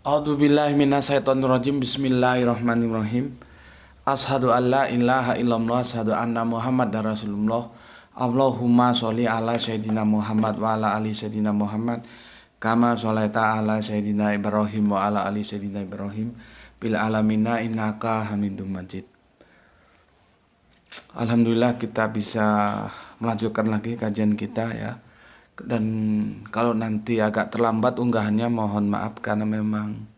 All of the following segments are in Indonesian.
A'udzubillahi minasyaitonirrajim. Bismillahirrahmanirrahim. Asyhadu an la ilaha illallah, asyhadu anna Muhammadar Rasulullah. Allahumma sholli ala sayyidina Muhammad wa ala ali sayyidina Muhammad. Kama sholaita ala sayyidina Ibrahim wa ala ali sayyidina Ibrahim bil alamina innaka Hamidum Majid. Alhamdulillah kita bisa melanjutkan lagi kajian kita ya. Dan kalau nanti agak terlambat unggahannya mohon maaf karena memang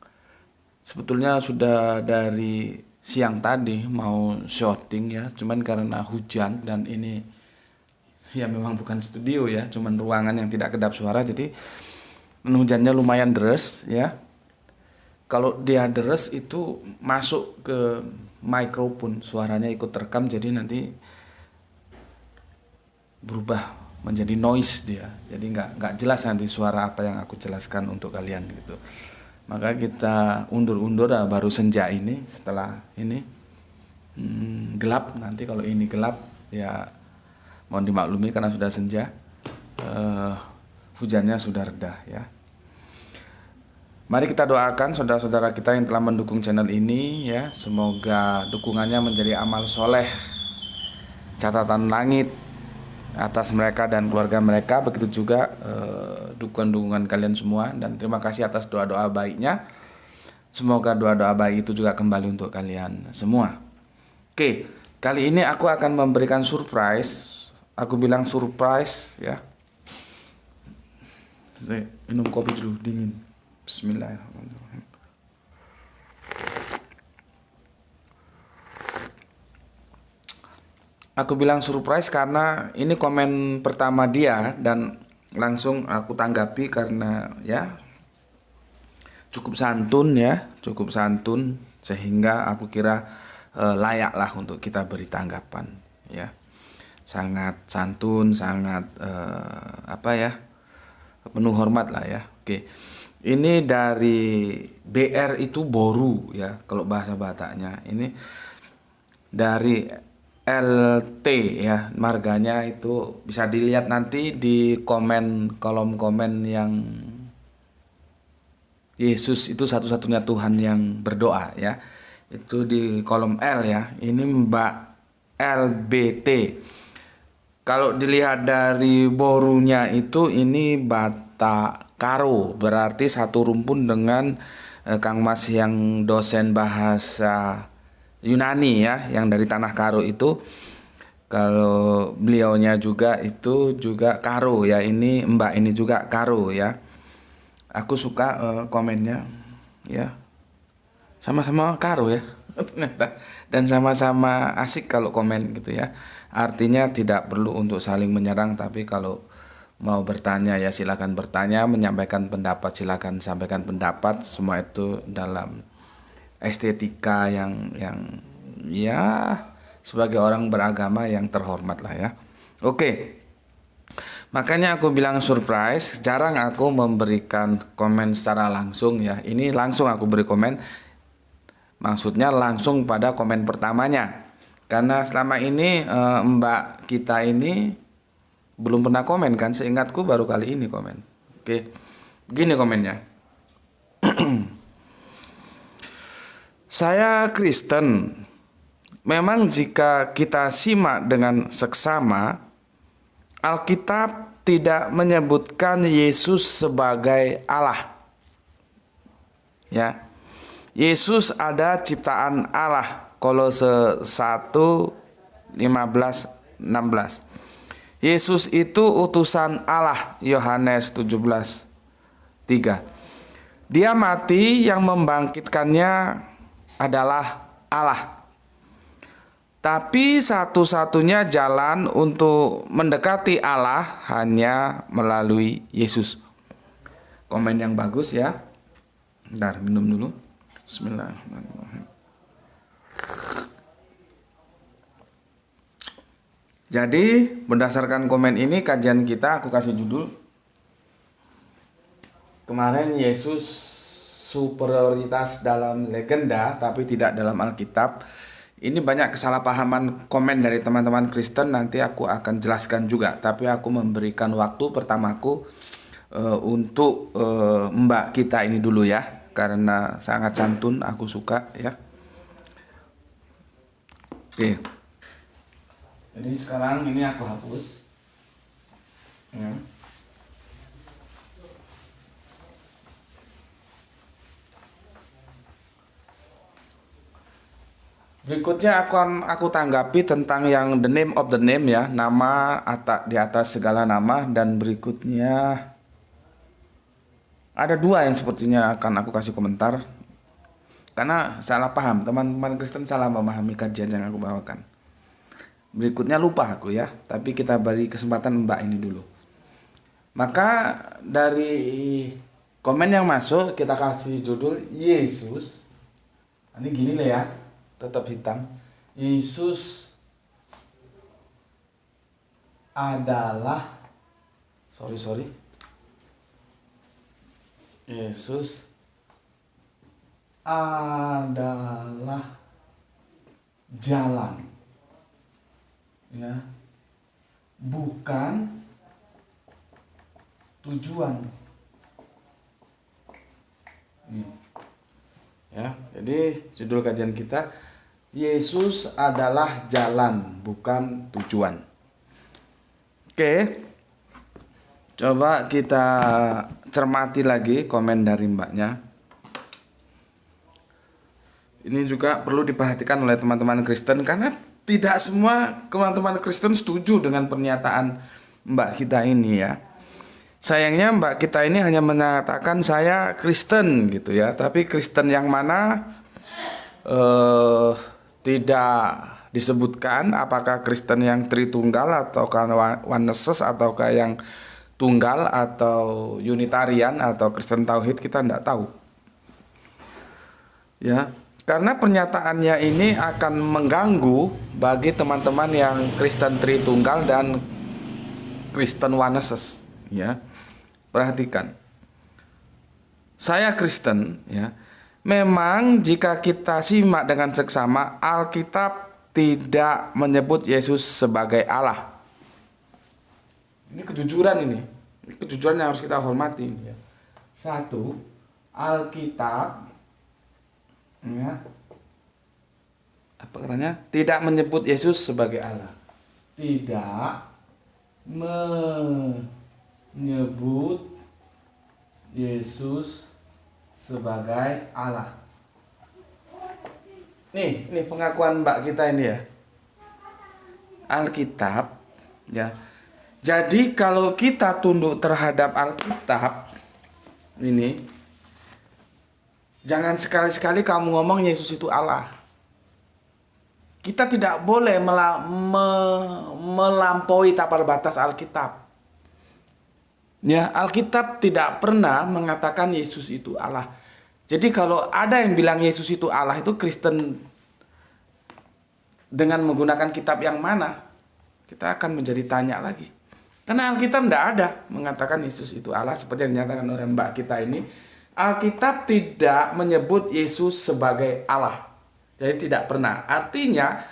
sebetulnya sudah dari siang tadi mau syuting ya, cuman karena hujan dan ini ya memang bukan studio ya, cuman ruangan yang tidak kedap suara, jadi hujannya lumayan deras ya. Kalau dia deras itu masuk ke mikrofon, suaranya ikut terekam, jadi nanti berubah menjadi noise dia, jadi nggak jelas nanti suara apa yang aku jelaskan untuk kalian gitu. Maka kita undur-undur baru senja ini, setelah ini gelap. Nanti kalau ini gelap ya mohon dimaklumi karena sudah senja, hujannya sudah reda ya. Mari kita doakan saudara-saudara kita yang telah mendukung channel ini ya, semoga dukungannya menjadi amal soleh, catatan langit atas mereka dan keluarga mereka, begitu juga dukungan-dukungan kalian semua, dan terima kasih atas doa-doa baiknya. Semoga doa-doa baik itu juga kembali untuk kalian semua. Oke, kali ini aku akan memberikan surprise. Aku bilang surprise ya. Saya minum kopi dulu dingin. Bismillahirrahmanirrahim. Aku bilang surprise karena ini komen pertama dia dan langsung aku tanggapi karena ya cukup santun ya, cukup santun sehingga aku kira layak lah untuk kita beri tanggapan ya. Sangat santun, sangat penuh hormat lah ya. Oke. Ini dari BR itu Boru ya kalau bahasa Bataknya. Ini dari LT ya, marganya itu bisa dilihat nanti di kolom komen yang Yesus itu satu-satunya Tuhan yang berdoa ya. Itu di kolom L ya. Ini Mbak LBT. Kalau dilihat dari borunya itu ini Bata Karo, berarti satu rumpun dengan Kang Mas yang dosen bahasa Yunani ya, yang dari tanah Karo itu. Kalau beliaunya juga itu juga Karo ya, ini Mbak ini juga Karo ya. Aku suka komennya ya, sama-sama Karo ya ternyata, dan sama-sama asik kalau komen gitu ya. Artinya tidak perlu untuk saling menyerang, tapi kalau mau bertanya ya silakan bertanya, menyampaikan pendapat silakan sampaikan pendapat, semua itu dalam estetika yang ya sebagai orang beragama yang terhormat lah ya. Oke. Makanya aku bilang surprise, jarang aku memberikan komen secara langsung ya. Ini langsung aku beri komen. Maksudnya langsung pada komen pertamanya. Karena selama ini Mbak kita ini belum pernah komen kan, seingatku baru kali ini komen. Oke. Begini komennya. Saya Kristen. Memang jika kita simak dengan seksama, Alkitab tidak menyebutkan Yesus sebagai Allah. Ya. Yesus ada ciptaan Allah. Kolose 1:15-16. Yesus itu utusan Allah. Yohanes 17:3. Dia mati, yang membangkitkannya adalah Allah. Tapi satu-satunya jalan untuk mendekati Allah hanya melalui Yesus. Komen yang bagus ya. Bentar, minum dulu. Bismillahirrahmanirrahim. Jadi berdasarkan komen ini kajian kita aku kasih judul kemarin, Yesus superioritas dalam legenda tapi tidak dalam Alkitab. Ini banyak kesalahpahaman komen dari teman-teman Kristen, nanti aku akan jelaskan juga. Tapi aku memberikan waktu pertamaku untuk Mbak kita ini dulu ya. karena sangat santun, aku suka ya. Oke. Jadi sekarang ini aku hapus. Ya. Berikutnya aku tanggapi tentang yang the name of the name ya, nama di atas segala nama, dan berikutnya ada dua yang sepertinya akan aku kasih komentar karena salah paham, teman-teman Kristen salah memahami kajian yang aku bawakan. Berikutnya lupa aku ya, tapi kita beri kesempatan Mbak ini dulu. Maka dari komen yang masuk kita kasih judul Yesus. Ini gini lah ya, tetap hitam. Yesus adalah Yesus adalah jalan, ya, bukan tujuan. Ya, jadi judul kajian kita Yesus adalah jalan, bukan tujuan. Oke, coba kita cermati lagi komen dari mbaknya. Ini juga perlu diperhatikan oleh teman-teman Kristen karena tidak semua teman-teman Kristen setuju dengan pernyataan mbak kita ini ya. Sayangnya mbak kita ini hanya menyatakan saya Kristen gitu ya, tapi Kristen yang mana tidak disebutkan apakah Kristen yang Tritunggal ataukah Oneness ataukah yang Tunggal atau Unitarian atau Kristen Tauhid, kita tidak tahu. Ya, karena pernyataannya ini akan mengganggu bagi teman-teman yang Kristen Tritunggal dan Kristen Oneness. Ya, perhatikan. Saya Kristen, ya. Memang jika kita simak dengan seksama, Alkitab tidak menyebut Yesus sebagai Allah. Ini kejujuran ini. Ini kejujuran yang harus kita hormati. Ya. Satu, Alkitab, ya, apa katanya? Tidak menyebut Yesus sebagai Allah. Tidak menyebut Yesus sebagai Allah. Ini pengakuan mbak kita ini ya. Alkitab, ya. Jadi kalau kita tunduk terhadap Alkitab ini, jangan sekali-sekali kamu ngomong Yesus itu Allah. Kita tidak boleh melampaui tapal batas Alkitab. Ya, Alkitab tidak pernah mengatakan Yesus itu Allah. Jadi kalau ada yang bilang Yesus itu Allah, itu Kristen dengan menggunakan kitab yang mana? Kita akan menjadi tanya lagi. Karena Alkitab tidak ada mengatakan Yesus itu Allah seperti yang dinyatakan oleh mbak kita ini. Alkitab tidak menyebut Yesus sebagai Allah. Jadi tidak pernah. Artinya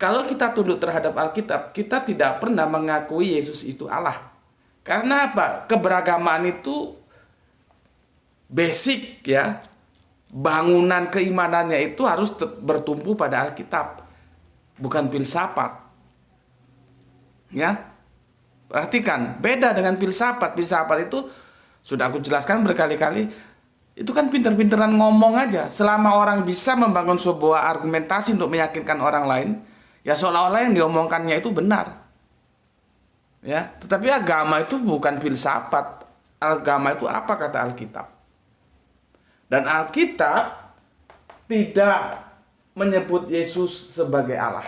kalau kita tunduk terhadap Alkitab, kita tidak pernah mengakui Yesus itu Allah. Karena apa? Keberagaman itu basic ya. Bangunan keimanannya itu harus bertumpu pada Alkitab, bukan filsafat. Ya. Perhatikan, beda dengan filsafat. Filsafat itu sudah aku jelaskan berkali-kali. Itu kan pinter-pinteran ngomong aja. Selama orang bisa membangun sebuah argumentasi untuk meyakinkan orang lain, ya seolah-olah yang diomongkannya itu benar. Ya, tetapi agama itu bukan filsafat. Agama itu apa kata Alkitab? Dan Alkitab tidak menyebut Yesus sebagai Allah.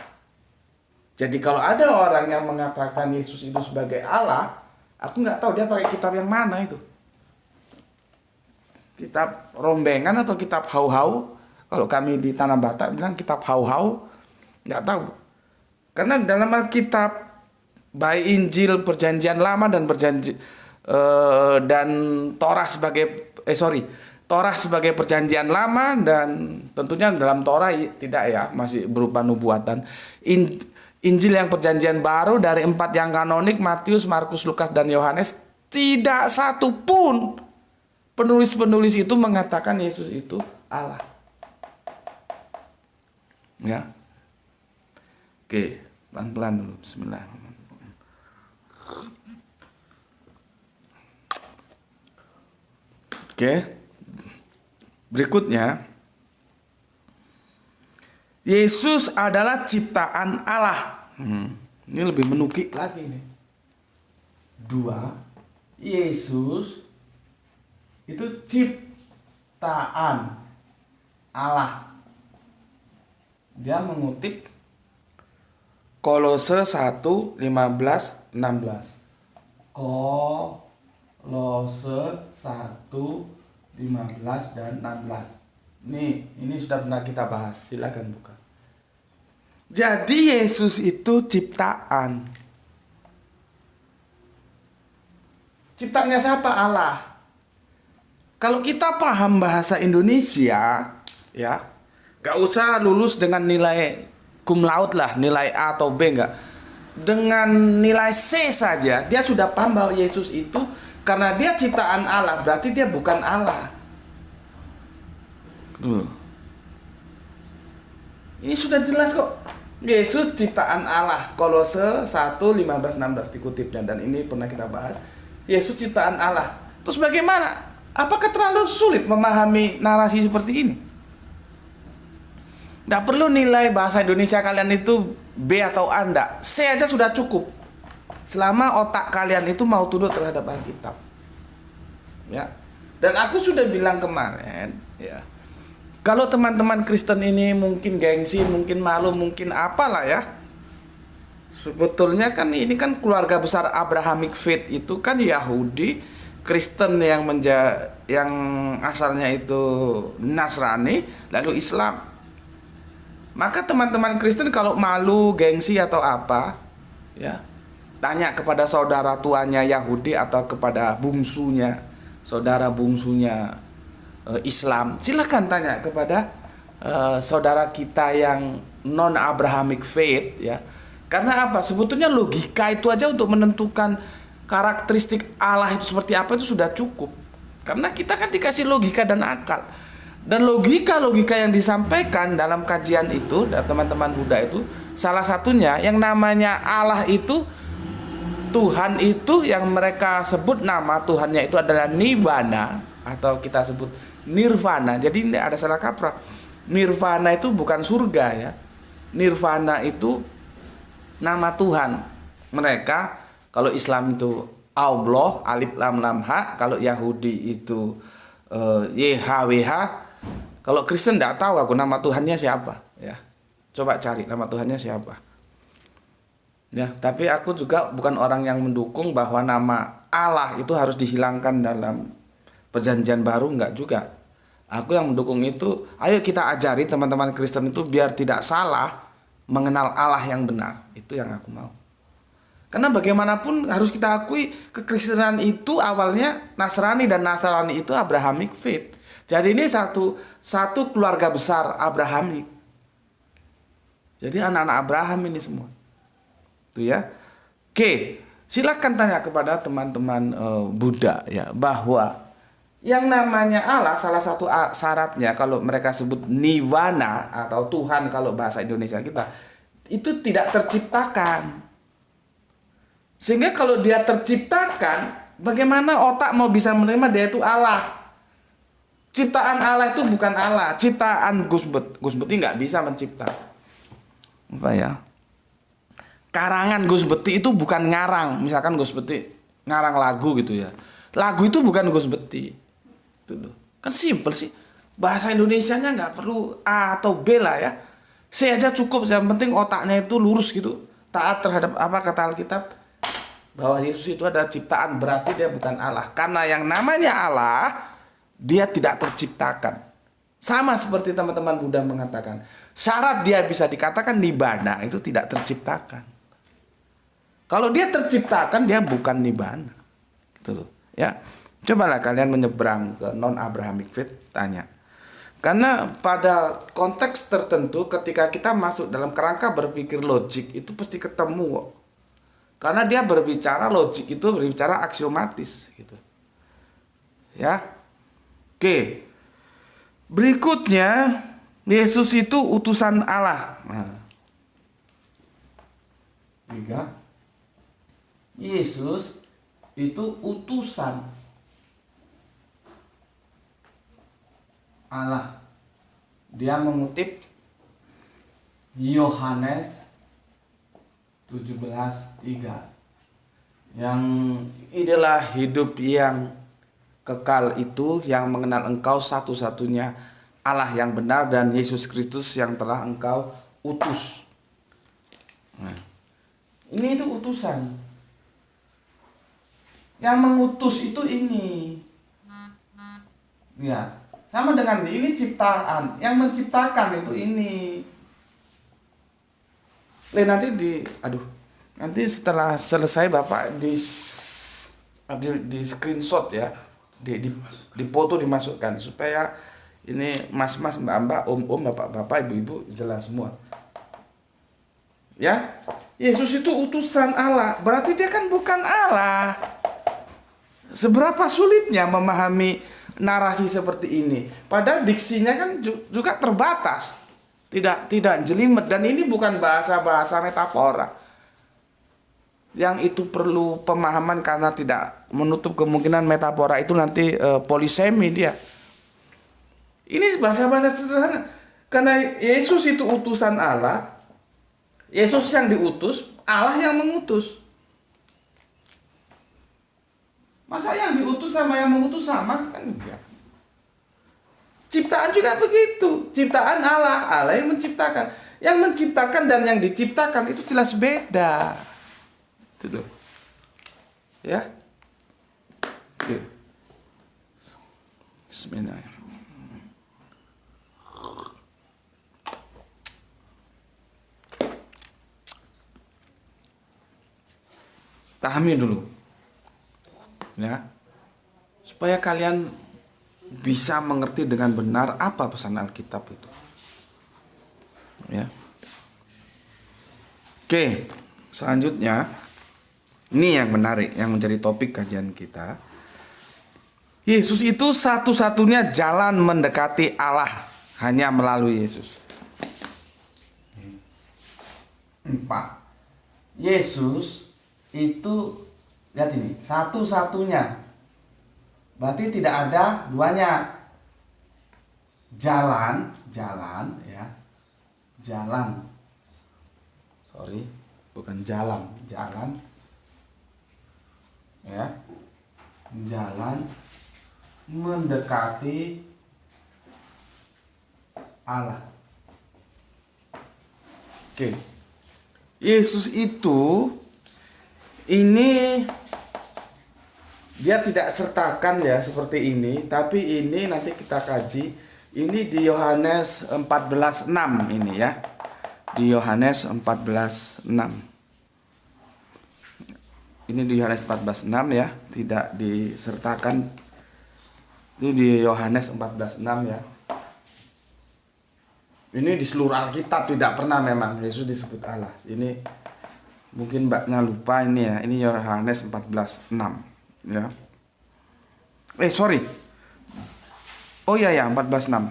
Jadi kalau ada orang yang mengatakan Yesus itu sebagai Allah, aku nggak tahu dia pakai kitab yang mana itu. Kitab Rombengan atau kitab Hau-Hau? Kalau kami di Tanah Batak bilang kitab Hau-Hau, nggak tahu. Karena dalam Alkitab, baik Injil Perjanjian Lama dan Torah sebagai Perjanjian Lama, dan tentunya dalam Torah tidak ya, masih berupa nubuatan. Injil yang Perjanjian Baru dari 4 yang kanonik, Matius, Markus, Lukas, dan Yohanes, tidak satu pun Penulis-penulis itu mengatakan Yesus itu Allah. Ya. Oke, pelan-pelan dulu. Bismillahirrahmanirrahim. Oke. Berikutnya, Yesus adalah ciptaan Allah. Ini lebih menukik lagi nih. 2. Yesus itu ciptaan Allah. Dia mengutip Kolose 1, 15, 16. Kolose 1, 15 dan 16. Ini sudah pernah kita bahas. Silakan buka. Jadi Yesus itu ciptaan. Ciptaannya siapa? Allah. Kalau kita paham bahasa Indonesia, ya, gak usah lulus dengan nilai cum laude lah, nilai A atau B, enggak. Dengan nilai C saja, dia sudah paham bahwa Yesus itu karena dia ciptaan Allah, berarti dia bukan Allah. Ini sudah jelas kok. Yesus ciptaan Allah. Kolose 1, 15, 16 dikutipnya, dan ini pernah kita bahas. Yesus ciptaan Allah. Terus bagaimana? Apakah terlalu sulit memahami narasi seperti ini? Tidak perlu nilai bahasa Indonesia kalian itu B atau A, enggak. C aja sudah cukup. Selama otak kalian itu mau tunduk terhadap Alkitab. Ya. Dan aku sudah bilang kemarin, ya. Kalau teman-teman Kristen ini mungkin gengsi, mungkin malu, mungkin apalah ya. Sebetulnya kan ini kan keluarga besar Abrahamic faith itu kan Yahudi, Kristen yang asalnya itu Nasrani, lalu Islam. Maka teman-teman Kristen kalau malu, gengsi atau apa, ya, tanya kepada saudara tuanya Yahudi atau kepada bungsunya, saudara bungsunya Islam. Silakan tanya kepada saudara kita yang non Abrahamic faith, ya. Karena apa? Sebetulnya logika itu aja untuk menentukan karakteristik Allah itu seperti apa itu sudah cukup. Karena kita kan dikasih logika dan akal. Dan logika-logika yang disampaikan dalam kajian itu dari teman-teman Buddha itu, salah satunya yang namanya Allah itu, Tuhan itu yang mereka sebut nama Tuhannya itu adalah Nibbana, atau kita sebut Nirvana. Jadi ini ada salah kaprah. Nirvana itu bukan surga, ya. Nirvana itu nama Tuhan mereka. Kalau Islam itu Allah, alif lam lam ha. Kalau Yahudi itu YHWH. Kalau Kristen tidak tahu aku nama Tuhannya siapa, ya. Coba cari nama Tuhannya siapa. Ya, tapi aku juga bukan orang yang mendukung bahwa nama Allah itu harus dihilangkan dalam Perjanjian Baru, enggak juga. Aku yang mendukung itu, ayo kita ajari teman-teman Kristen itu biar tidak salah mengenal Allah yang benar. Itu yang aku mau. Karena bagaimanapun harus kita akui kekristenan itu awalnya Nasrani, dan Nasrani itu Abrahamic faith. Jadi ini satu keluarga besar Abrahamic. Jadi anak-anak Abraham ini semua. Itu ya. Oke, silakan tanya kepada teman-teman Buddha, ya, bahwa yang namanya Allah, salah satu syaratnya kalau mereka sebut Nirvana atau Tuhan kalau bahasa Indonesia kita, itu tidak terciptakan. Sehingga kalau dia terciptakan, bagaimana otak mau bisa menerima dia itu Allah? Ciptaan Allah itu bukan Allah, ciptaan Gus Beti nggak bisa mencipta. Apa ya? Karangan Gus Beti itu bukan ngarang. Misalkan Gus Beti ngarang lagu gitu ya. Lagu itu bukan Gus Beti. Itu kan simple sih. Bahasa Indonesianya nggak perlu A atau B lah ya. C aja cukup. Yang penting otaknya itu lurus gitu. Taat terhadap apa kata Alkitab. Bahwa Yesus itu adalah ciptaan, berarti dia bukan Allah. Karena yang namanya Allah, dia tidak terciptakan. Sama seperti teman-teman Buddha mengatakan, syarat dia bisa dikatakan Nibbana itu tidak terciptakan. Kalau dia terciptakan, dia bukan Nibbana. Gitu loh, ya. Cobalah kalian menyeberang ke non Abrahamic faith, tanya. Karena pada konteks tertentu ketika kita masuk dalam kerangka berpikir logik itu pasti ketemu kok. Karena dia berbicara logik itu berbicara aksiomatis gitu. Ya. Oke. Berikutnya, Yesus itu utusan Allah. Nah. 3. Yesus itu utusan Allah. Dia mengutip Yohanes 17:3. Yang inilah hidup yang kekal itu, yang mengenal Engkau satu-satunya Allah yang benar dan Yesus Kristus yang telah Engkau utus. Nah, ini itu utusan. Yang mengutus itu ini. Ya, sama dengan ini ciptaan. Yang menciptakan itu ini. Nanti setelah selesai Bapak di screenshot ya, di foto dimasukkan supaya ini mas-mas, mbak-mbak, om-om, bapak-bapak, ibu-ibu jelas semua. Ya, Yesus itu utusan Allah, berarti dia kan bukan Allah. Seberapa sulitnya memahami narasi seperti ini, padahal diksinya kan juga terbatas, tidak jelimet, dan ini bukan bahasa metafora. Yang itu perlu pemahaman karena tidak menutup kemungkinan metafora itu nanti polisemi dia. Ini bahasa-bahasa sederhana. Karena Yesus itu utusan Allah, Yesus yang diutus, Allah yang mengutus. Masa yang diutus sama yang mengutus sama? Kan enggak. Ciptaan juga begitu. Ciptaan Allah, Allah yang menciptakan. Yang menciptakan dan yang diciptakan itu jelas beda. Itu ya. Oke. Bismillahirrahmanirrahim. Pahami dulu ya, supaya kalian bisa mengerti dengan benar apa pesan Alkitab itu ya. Oke, selanjutnya ini yang menarik, yang menjadi topik kajian kita. Yesus itu satu-satunya jalan mendekati Allah, hanya melalui Yesus. 4. Yesus itu, lihat ini, satu-satunya. Berarti tidak ada duanya. Jalan ya. Jalan. Sorry, bukan jalan. Ya, jalan mendekati Allah. Oke, Yesus itu ini dia tidak sertakan ya seperti ini, tapi ini nanti kita kaji. Ini di Yohanes 14:6 ini ya, di Yohanes 14:6. Ini di Yohanes 14:6 ya, tidak disertakan. Itu di Yohanes 14:6 ya. Ini di seluruh Alkitab tidak pernah memang Yesus disebut Allah. Ini mungkin mbaknya lupa ini ya. Ini Yohanes 14:6 ya. Sorry. Oh ya 14:6.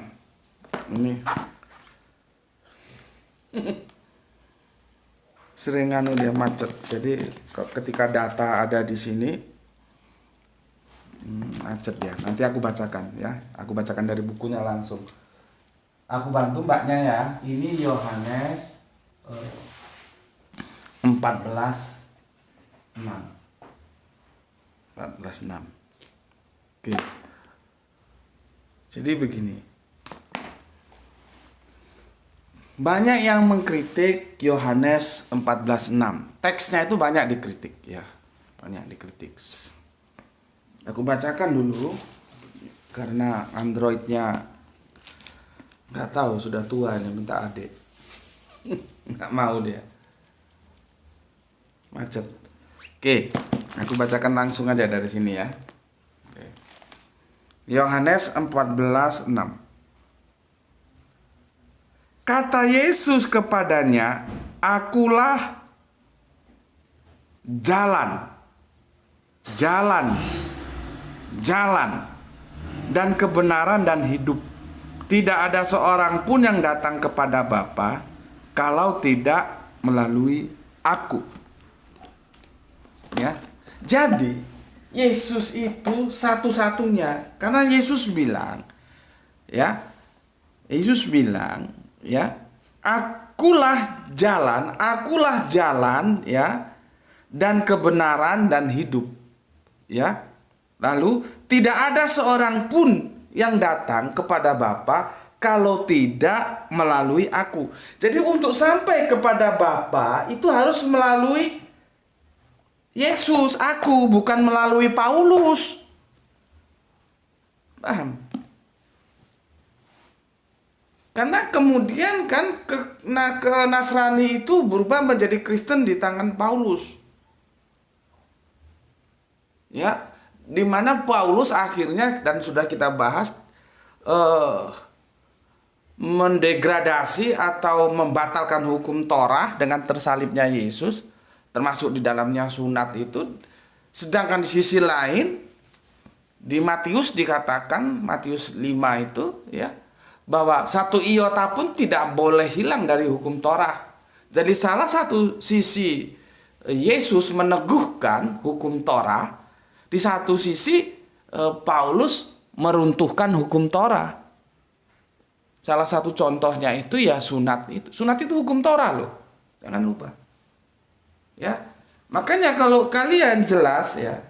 Ini sering dia macet. Jadi ketika data ada di sini macet ya. Nanti aku bacakan ya. Aku bacakan dari bukunya langsung. Aku bantu mbaknya ya. Ini Yohanes 14:6. Oke. Jadi begini. Banyak yang mengkritik Yohanes 14:6. Teksnya itu banyak dikritik ya. Banyak dikritik. Aku bacakan dulu karena Androidnya nggak tahu, sudah tua nih, minta adik. Nggak mau dia. Macet. Oke, aku bacakan langsung aja dari sini ya. Oke. Yohanes 14:6. Kata Yesus kepadanya, "Akulah jalan, dan kebenaran dan hidup. Tidak ada seorang pun yang datang kepada Bapa kalau tidak melalui aku. Ya. Jadi Yesus itu satu-satunya, karena Yesus bilang, ya. Yesus bilang, ya, akulah jalan, ya, dan kebenaran dan hidup, ya. Lalu tidak ada seorang pun yang datang kepada Bapa kalau tidak melalui aku. Jadi untuk sampai kepada Bapa itu harus melalui Yesus, aku, bukan melalui Paulus. Paham? Karena kemudian kan ke Nasrani itu berubah menjadi Kristen di tangan Paulus. Ya, di mana Paulus akhirnya, dan sudah kita bahas, mendegradasi atau membatalkan hukum Torah dengan tersalibnya Yesus, termasuk di dalamnya sunat itu. Sedangkan di sisi lain di Matius dikatakan, Matius 5 itu, ya, bahwa satu iota pun tidak boleh hilang dari hukum Torah. Jadi salah satu sisi Yesus meneguhkan hukum Torah, di satu sisi Paulus meruntuhkan hukum Torah. Salah satu contohnya itu ya sunat itu. Sunat itu hukum Torah loh. Jangan lupa. Ya. Makanya kalau kalian jelas, ya,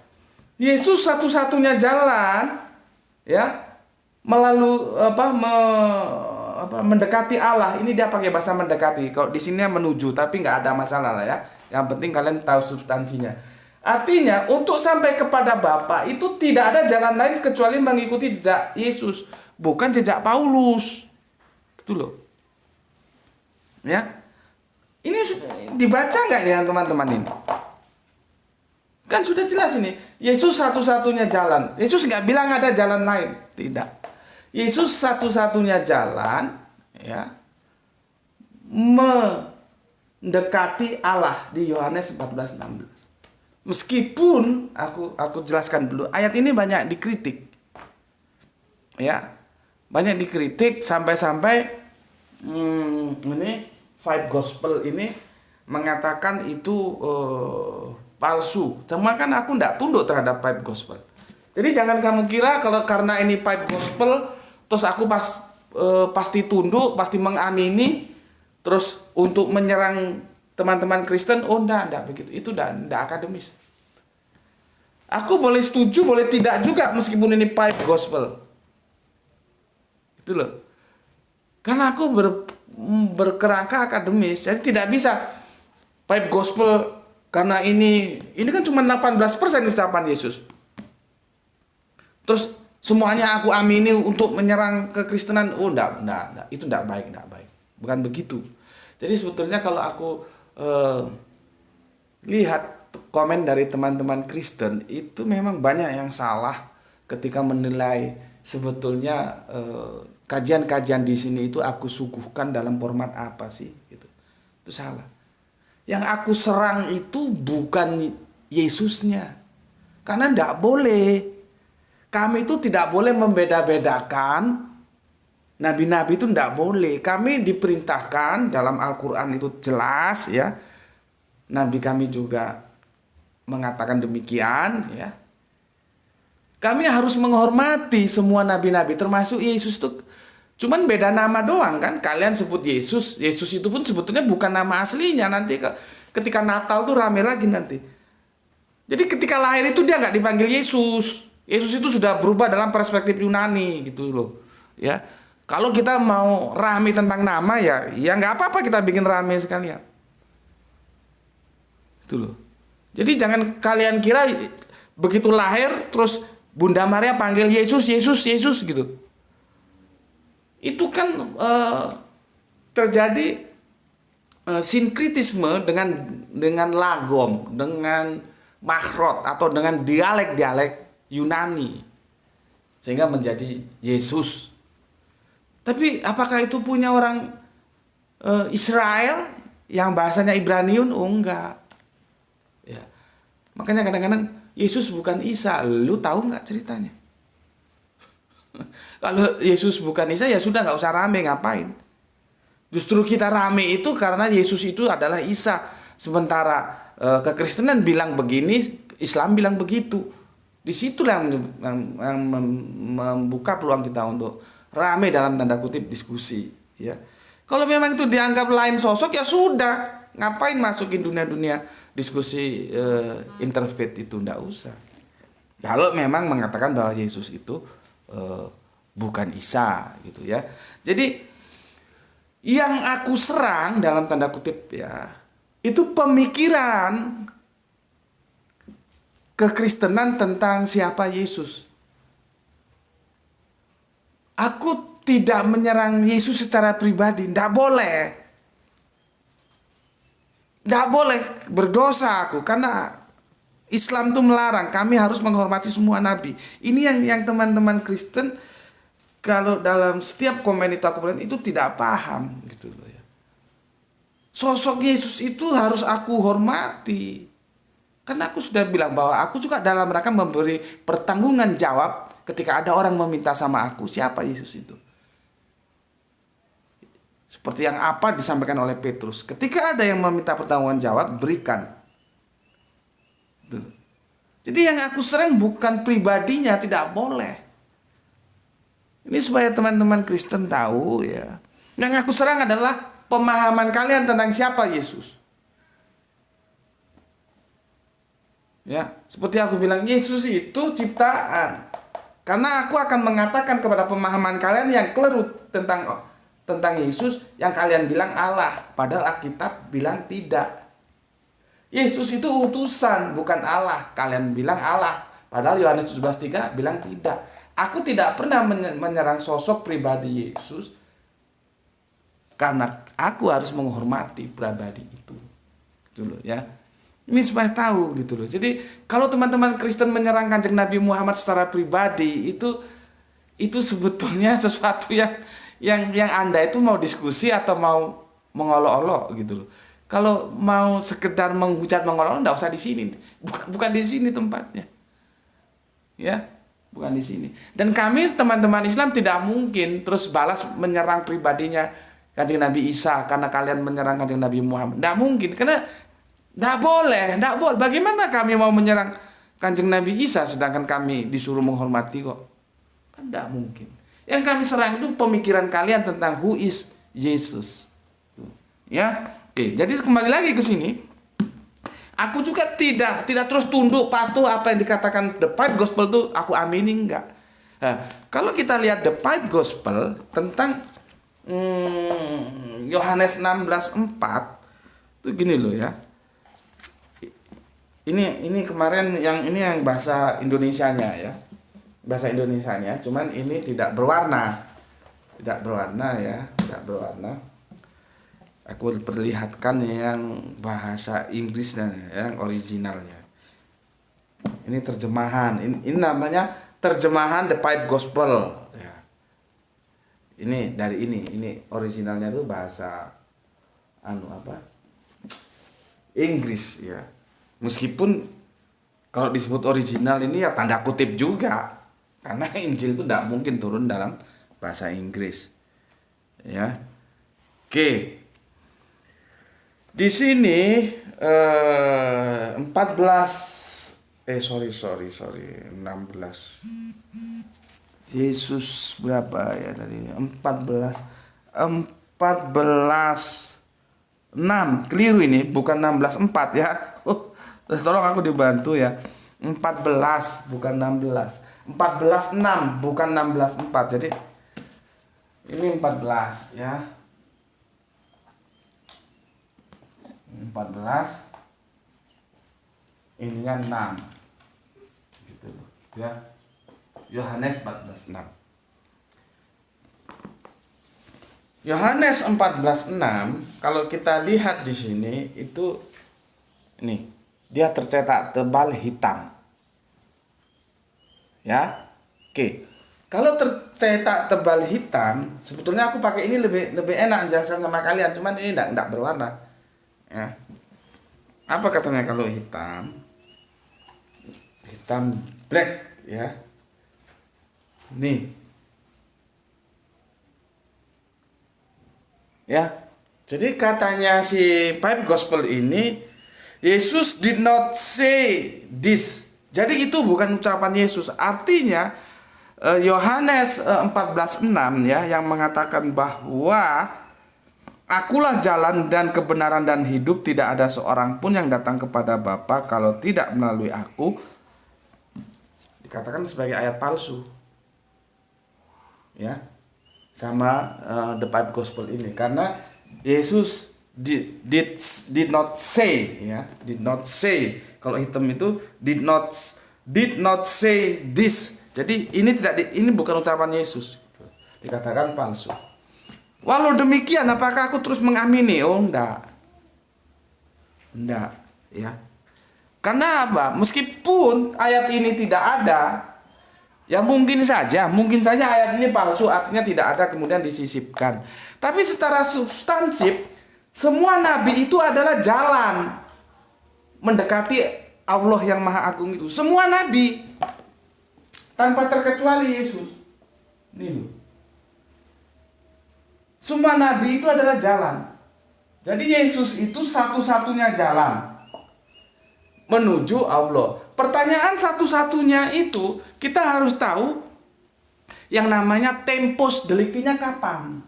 Yesus satu-satunya jalan, ya, melalui mendekati Allah. Ini dia pakai bahasa mendekati. Kalau di sini menuju, tapi nggak ada masalah lah, ya. Yang penting kalian tahu substansinya. Artinya untuk sampai kepada Bapa itu tidak ada jalan lain kecuali mengikuti jejak Yesus, bukan jejak Paulus. Gitu loh. Ya. Ini dibaca nggak ya teman-teman ini? Kan sudah jelas ini. Yesus satu-satunya jalan. Yesus nggak bilang ada jalan lain. Tidak. Yesus satu-satunya jalan, ya, mendekati Allah di Yohanes 14:16. Meskipun aku jelaskan dulu, ayat ini banyak dikritik. Ya. Banyak dikritik sampai-sampai ini Five Gospel ini mengatakan itu palsu. Cuma kan aku tidak tunduk terhadap Five Gospel. Jadi jangan kamu kira kalau karena ini Five Gospel terus aku pasti tunduk, pasti mengamini, terus untuk menyerang teman-teman Kristen. Oh enggak begitu. Itu enggak akademis. Aku boleh setuju, boleh tidak juga meskipun ini Five Gospel. Itu loh. Karena aku berkerangka akademis, jadi tidak bisa Five Gospel karena ini kan cuma 18% ucapan Yesus. Terus semuanya aku amini untuk menyerang kekristenan. Oh enggak, itu enggak baik. Bukan begitu. Jadi sebetulnya kalau aku lihat komen dari teman-teman Kristen, itu memang banyak yang salah ketika menilai sebetulnya kajian-kajian di sini itu aku suguhkan dalam format apa sih, gitu. Itu salah. Yang aku serang itu bukan Yesusnya, karena tidak boleh. Kami itu tidak boleh membeda-bedakan. Nabi-nabi itu tidak boleh. Kami diperintahkan dalam Al-Quran itu jelas, ya. Nabi kami juga mengatakan demikian, ya. Kami harus menghormati semua nabi-nabi, termasuk Yesus itu. Cuman beda nama doang kan. Kalian sebut Yesus. Yesus itu pun sebetulnya bukan nama aslinya. Nanti ketika Natal tuh rame lagi nanti. Jadi ketika lahir itu dia nggak dipanggil Yesus. Yesus itu sudah berubah dalam perspektif Yunani gitu loh. Ya. Kalau kita mau rame tentang nama ya nggak apa-apa kita bikin rame sekalian. Itu loh. Jadi jangan kalian kira begitu lahir terus Bunda Maria panggil Yesus gitu. Itu kan terjadi sinkritisme dengan lagom, dengan makhrot atau dengan dialek-dialek Yunani sehingga menjadi Yesus. Tapi apakah itu punya orang Israel yang bahasanya Ibraniun? Oh enggak. Ya. Makanya kadang-kadang Yesus bukan Isa. Lu tahu nggak ceritanya? Kalau Yesus bukan Isa ya sudah nggak usah rame, ngapain? Justru kita rame itu karena Yesus itu adalah Isa. Sementara kekristenan bilang begini, Islam bilang begitu. Disitulah yang membuka peluang kita untuk rame dalam tanda kutip diskusi. Ya, kalau memang itu dianggap lain sosok ya sudah, ngapain masukin dunia-dunia diskusi interfaith itu, ndak usah. Kalau memang mengatakan bahwa Yesus itu bukan Isa gitu ya. Jadi yang aku serang dalam tanda kutip ya, itu pemikiran kekristenan tentang siapa Yesus. Aku tidak menyerang Yesus secara pribadi, tidak boleh. Tidak boleh, berdosa aku, karena Islam itu melarang, kami harus menghormati semua nabi. Ini yang teman-teman Kristen kalau dalam setiap komen itu aku bilang itu tidak paham gitu loh ya. Sosok Yesus itu harus aku hormati. Karena aku sudah bilang bahwa aku juga dalam rangka memberi pertanggungan jawab ketika ada orang meminta sama aku, siapa Yesus itu? Seperti yang apa disampaikan oleh Petrus. Ketika ada yang meminta pertanggungan jawab, berikan. Jadi yang aku sering bukan pribadinya, tidak boleh. Ini supaya teman-teman Kristen tahu ya. Yang aku serang adalah pemahaman kalian tentang siapa Yesus. Ya, seperti aku bilang, Yesus itu ciptaan. Karena aku akan mengatakan kepada pemahaman kalian yang keliru tentang Yesus, yang kalian bilang Allah, padahal Alkitab bilang tidak. Yesus itu utusan, bukan Allah. Kalian bilang Allah, padahal Yohanes 17:3 bilang tidak. Aku tidak pernah menyerang sosok pribadi Yesus, karena aku harus menghormati pribadi itu. Gitu loh ya. Ini supaya tahu gitu loh. Jadi kalau teman-teman Kristen menyerang Kanjeng Nabi Muhammad secara pribadi, itu sebetulnya sesuatu yang Anda itu mau diskusi atau mau mengolok-olok gitu loh. Kalau mau sekedar menghujat mengolok, enggak usah di sini. Bukan di sini tempatnya. Ya, bukan di sini. Dan kami teman-teman Islam tidak mungkin terus balas menyerang pribadinya Kanjeng Nabi Isa karena kalian menyerang Kanjeng Nabi Muhammad. Enggak mungkin, karena enggak boleh. Bagaimana kami mau menyerang Kanjeng Nabi Isa sedangkan kami disuruh menghormati kok? Kan enggak mungkin. Yang kami serang itu pemikiran kalian tentang who is Jesus. Ya. Oke, jadi kembali lagi ke sini. Aku juga tidak terus tunduk patuh apa yang dikatakan The Pipe Gospel itu aku amini, enggak. Nah, kalau kita lihat The Pipe Gospel tentang Yohanes 16:4 itu gini loh ya. Ini kemarin yang bahasa Indonesianya ya. Bahasa Indonesianya, cuman ini tidak berwarna. Tidak berwarna ya, tidak berwarna. Aku perlihatkan yang bahasa Inggris dan yang originalnya. Ini terjemahan. Ini namanya terjemahan The Pipe Gospel. Ya. Ini dari ini originalnya itu bahasa Inggris ya. Meskipun kalau disebut original ini ya tanda kutip juga, karena Injil itu tidak mungkin turun dalam bahasa Inggris. Ya. Oke. Di sini 16 Yesus berapa ya tadi? 14:6 keliru ini, bukan 16:4 ya. Tolong aku dibantu ya. 14 bukan 16. 14:6 bukan 16:4. Jadi ini 14 ya. 14 ininya 6 gitu ya. Yohanes 14:6. Yohanes 14:6 kalau kita lihat di sini itu ini dia tercetak tebal hitam. Ya. Oke. Kalau tercetak tebal hitam, sebetulnya aku pakai ini lebih enak jelaskan sama kalian, cuman ini enggak berwarna. Ya. Apa katanya kalau hitam? Hitam black ya. Nih. Ya. Jadi katanya si Pipe Gospel ini, Yesus did not say this. Jadi itu bukan ucapan Yesus. Artinya Yohanes 14:6 ya, yang mengatakan bahwa akulah jalan dan kebenaran dan hidup, tidak ada seorang pun yang datang kepada Bapa kalau tidak melalui aku, dikatakan sebagai ayat palsu. Ya. Sama The Pipe Gospel ini, karena Yesus did not say, ya, did not say. Kalau hitam itu did not say this. Jadi ini bukan ucapan Yesus. Dikatakan palsu. Walau demikian, apakah aku terus mengamini? Oh, enggak. Enggak, ya. Karena apa? Meskipun ayat ini tidak ada, ya mungkin saja ayat ini palsu, artinya tidak ada kemudian disisipkan. Tapi secara substansif, semua nabi itu adalah jalan mendekati Allah yang Maha Agung itu. Semua nabi, tanpa terkecuali Yesus. Ini loh. Semua nabi itu adalah jalan. Jadi Yesus itu satu-satunya jalan menuju Allah. Pertanyaan satu-satunya itu, kita harus tahu yang namanya tempus delicti-nya kapan.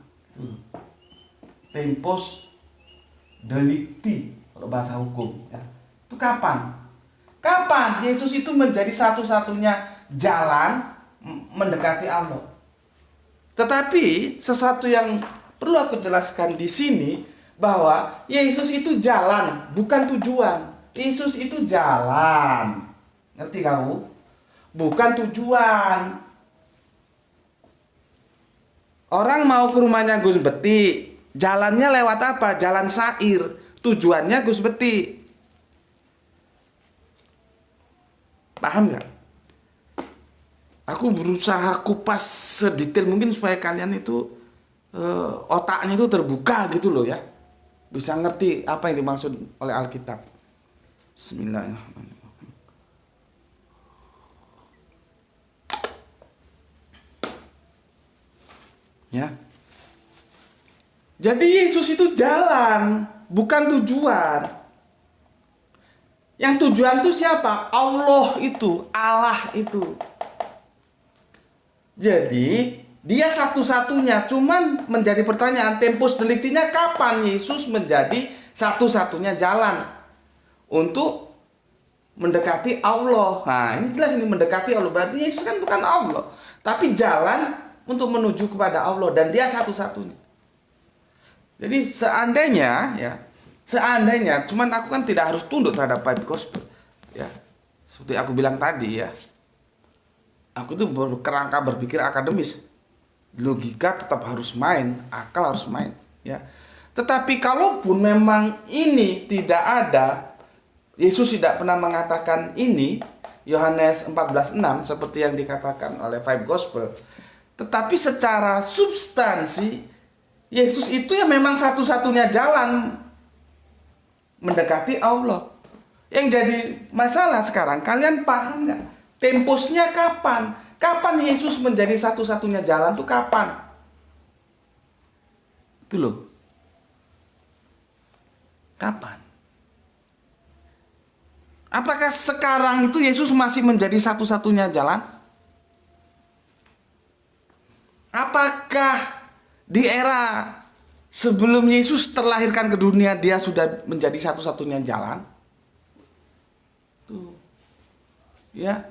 Tempus delicti kalau bahasa hukum, ya. Itu kapan? Kapan Yesus itu menjadi satu-satunya jalan mendekati Allah. Tetapi sesuatu yang perlu aku jelaskan di sini, bahwa Yesus itu jalan, bukan tujuan. Yesus itu jalan. Ngerti kamu? Bukan tujuan. Orang mau ke rumahnya Gus Beti, jalannya lewat apa? Jalan Sair. Tujuannya Gus Beti. Paham nggak? Aku berusaha kupas sedetail mungkin supaya kalian itu otaknya itu terbuka gitu loh ya. Bisa ngerti apa yang dimaksud oleh Alkitab. Bismillahirrahmanirrahim. Ya. Jadi Yesus itu jalan, bukan tujuan. Yang tujuan itu siapa? Allah itu. Jadi dia satu-satunya. Cuman menjadi pertanyaan, tempus delicti-nya kapan Yesus menjadi satu-satunya jalan untuk mendekati Allah. Nah, ini jelas ini mendekati Allah. Berarti Yesus kan bukan Allah, tapi jalan untuk menuju kepada Allah, dan dia satu-satunya. Jadi seandainya, cuman aku kan tidak harus tunduk terhadap Pipe Gospel, ya. Seperti aku bilang tadi, ya. Aku itu berkerangka berpikir akademis. Logika tetap harus main, akal harus main, ya. Tetapi kalaupun memang ini tidak ada, Yesus tidak pernah mengatakan ini, Yohanes 14:6 seperti yang dikatakan oleh Pipe Gospel. Tetapi secara substansi, Yesus itu ya memang satu-satunya jalan mendekati Allah. Yang jadi masalah sekarang, kalian paham nggak? Tempusnya kapan? Kapan Yesus menjadi satu-satunya jalan tuh kapan? Itu loh. Kapan? Apakah sekarang itu Yesus masih menjadi satu-satunya jalan? Apakah di era sebelum Yesus terlahirkan ke dunia dia sudah menjadi satu-satunya jalan? Tuh. Ya.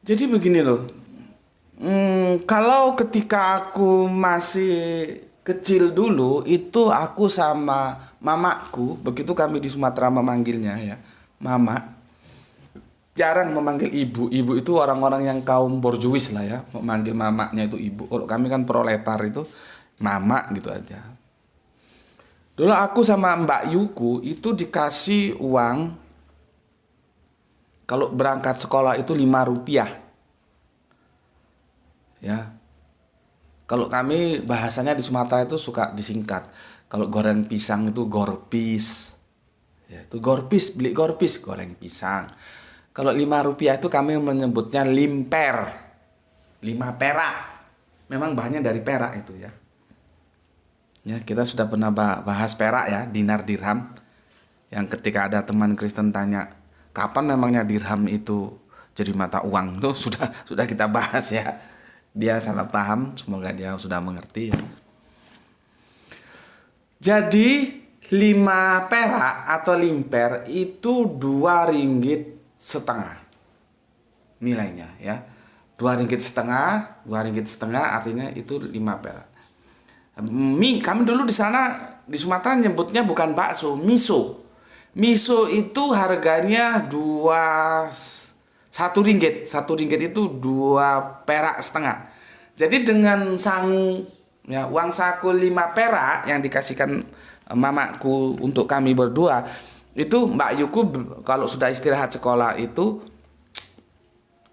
Jadi begini loh. Kalau ketika aku masih kecil dulu, itu aku sama mamaku, begitu kami di Sumatera memanggilnya ya, mama. Jarang memanggil ibu. Ibu itu orang-orang yang kaum borjuis lah ya, memanggil mamanya itu ibu. Kalau kami kan proletar itu mama gitu aja. Dulu aku sama Mbak Yuku itu dikasih uang kalau berangkat sekolah itu 5 rupiah. Ya. Kalau kami bahasanya di Sumatera itu suka disingkat. Kalau goreng pisang itu gorpis. Ya, itu gorpis, beli gorpis, goreng pisang. Kalau 5 rupiah itu kami menyebutnya limper. 5 perak. Memang bahannya dari perak itu ya. Ya, kita sudah pernah bahas perak ya, dinar dirham. Yang ketika ada teman Kristen tanya, kapan memangnya dirham itu jadi mata uang, tuh sudah kita bahas ya. Dia salah paham, semoga dia sudah mengerti ya. Jadi 5 perak atau limper itu 2 ringgit setengah nilainya ya. 2 ringgit setengah, 2 ringgit setengah artinya itu 5 perak. Mie, kami dulu di sana di Sumatera nyebutnya bukan bakso, miso. Miso itu harganya 1 ringgit. 1 ringgit itu 2 perak setengah. Jadi dengan sangu ya, uang saku 5 perak yang dikasihkan mamaku untuk kami berdua, itu Mbak Yuku kalau sudah istirahat sekolah itu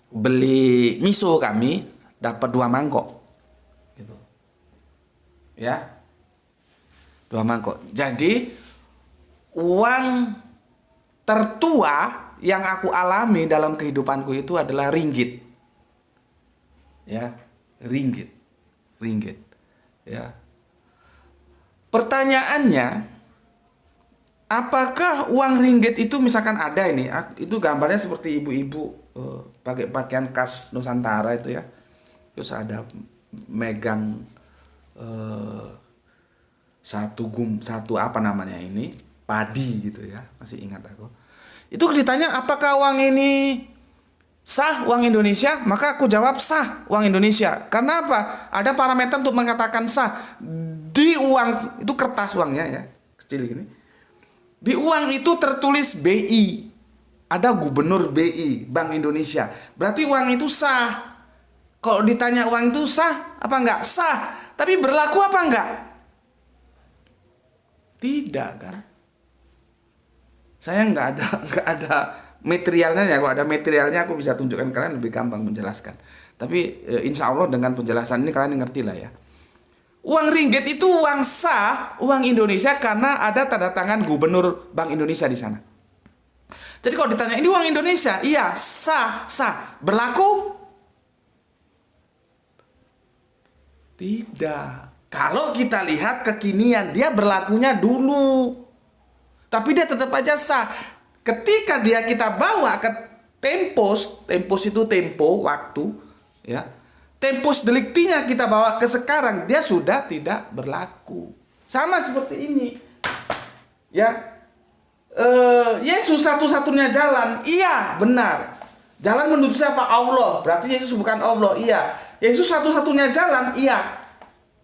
beli miso, kami dapat 2 mangkok gitu. Ya. 2 mangkok. Jadi uang tertua yang aku alami dalam kehidupanku itu adalah ringgit. Ya, ringgit. Ya. Pertanyaannya, apakah uang ringgit itu misalkan ada ini, itu gambarnya seperti ibu-ibu pakai pakaian khas Nusantara itu ya. Terus ada megang satu apa namanya ini, padi gitu ya, masih ingat aku. Itu ditanya apakah uang ini sah uang Indonesia, maka aku jawab sah uang Indonesia. Karena apa? Ada parameter untuk mengatakan sah. Di uang itu kertas uangnya ya, kecil gini. Di uang itu tertulis BI. Ada gubernur BI, Bank Indonesia. Berarti uang itu sah. Kalau ditanya uang itu sah apa enggak? Sah. Tapi berlaku apa enggak? Tidak kan? Saya enggak ada materialnya ya. Kalau ada materialnya aku bisa tunjukkan kalian, lebih gampang menjelaskan. Tapi insya Allah dengan penjelasan ini kalian ngerti lah ya. Uang ringgit itu uang sah, uang Indonesia karena ada tanda tangan gubernur Bank Indonesia di sana. Jadi kalau ditanya ini uang Indonesia, iya sah. Berlaku? Tidak. Kalau kita lihat kekinian, dia berlakunya dulu. Tapi dia tetap aja sah. Ketika dia kita bawa ke tempos itu tempo, waktu, ya. Tempos deliktinya kita bawa ke sekarang, dia sudah tidak berlaku. Sama seperti ini. Ya. Yesus satu-satunya jalan. Iya, benar. Jalan menuju siapa? Allah. Berarti Yesus bukan Allah. Iya. Yesus satu-satunya jalan. Iya.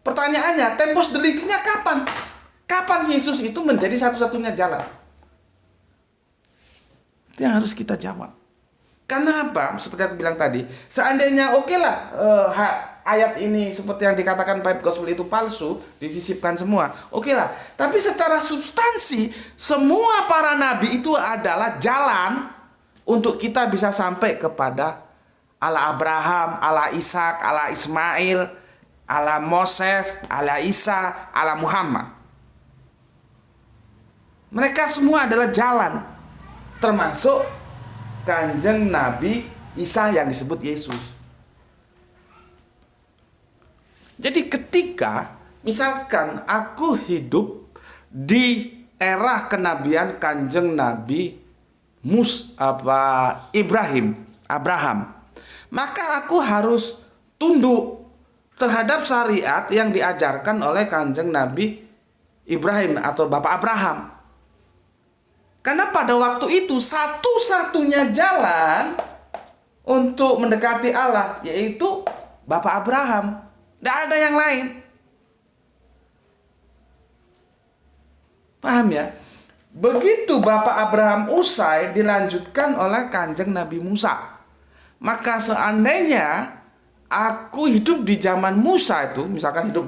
Pertanyaannya, tempos deliktinya kapan? Kapan Yesus itu menjadi satu-satunya jalan? Itu yang harus kita jawab. Karena apa? Seperti aku bilang tadi, seandainya okelah ayat ini seperti yang dikatakan Pipe Gospel itu palsu, disisipkan semua, okelah. Tapi secara substansi, semua para nabi itu adalah jalan untuk kita bisa sampai kepada Allah Abraham, Allah Ishak, Allah Ismail, Allah Moses, Allah Isa, Allah Muhammad. Mereka semua adalah jalan, termasuk Kanjeng Nabi Isa yang disebut Yesus. Jadi ketika misalkan aku hidup di era kenabian Kanjeng Nabi Abraham, maka aku harus tunduk terhadap syariat yang diajarkan oleh Kanjeng Nabi Ibrahim atau Bapak Abraham. Karena pada waktu itu satu-satunya jalan untuk mendekati Allah yaitu Bapak Abraham. Tidak ada yang lain. Paham ya? Begitu Bapak Abraham usai, dilanjutkan oleh Kanjeng Nabi Musa. Maka seandainya aku hidup di zaman Musa itu, misalkan hidup